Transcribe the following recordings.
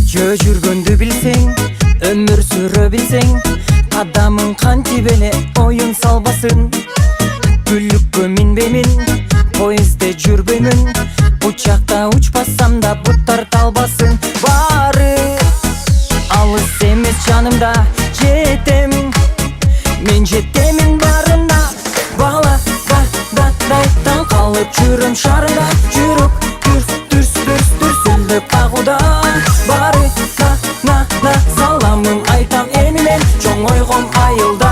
жөө жүргөндү билсең, өмүр сүрө билсең, кадамың кантип эле оюн салбасын. Күлүккө минбеймин, поездде жүрбөймүн, учакта учпасам да буттар талбасын. Баары алыс эмес жанымда, жетем, мен жетемин барына. Бала дайдан калып жүрөм шарында, жүрөк дүрсүлдөп кагууда. Баары на саламын айтам эми мен, чоң ойгом айылда,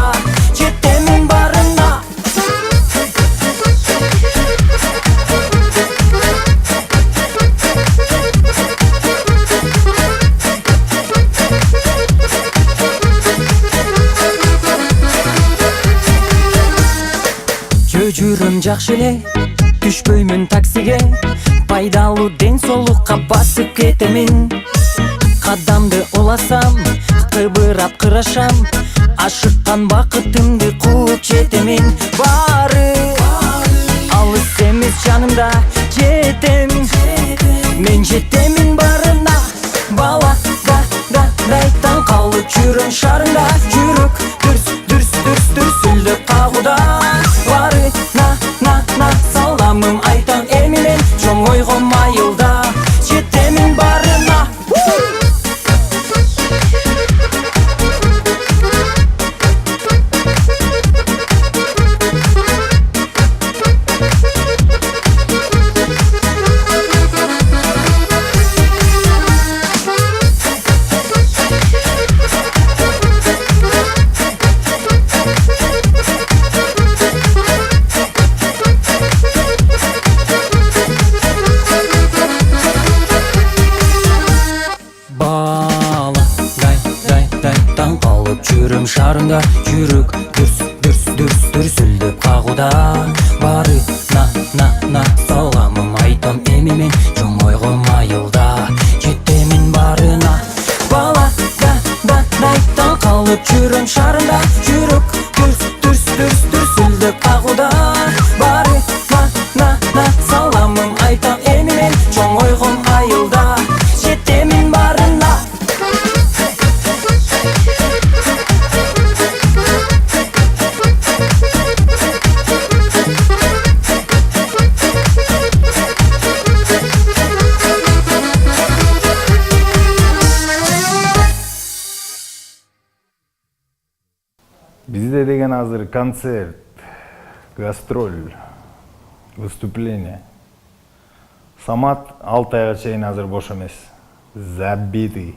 жетемин барына. Жөө жүрөм жакшы эле, түшпөймүн таксиге, пайдалуу ден соолукка басып кетемин. Кадамды уласам, кыбырап кырашам, ашыккан бакытымды кууп жетемин. Баары алыс эмес жанымда, жетем, мен жетемин барына. Бала дайдан калып жүрөм шарында, жүрөк дүрсүлдөп кагууда. Баары на саламын айтам эми мен, чоң ойгом айылда, жетемин барына. Дайдан калып жүрөм шарында, жүрөк дүрсүлдөп кагууда. Баары на саламын айтам эми мен, чоң ойгом айылда, жетемин барына. Бала дайдан калып жүрөм шарында, жүрөк дүрсүлдөп кагууда. Баары на саламын айтам эми мен, чоң ойгом айылда, жетемин барына. Бизде деген азыр концерт, гастроль, выступление. Самат 6 айга чейин азыр бош эмес. Забитый.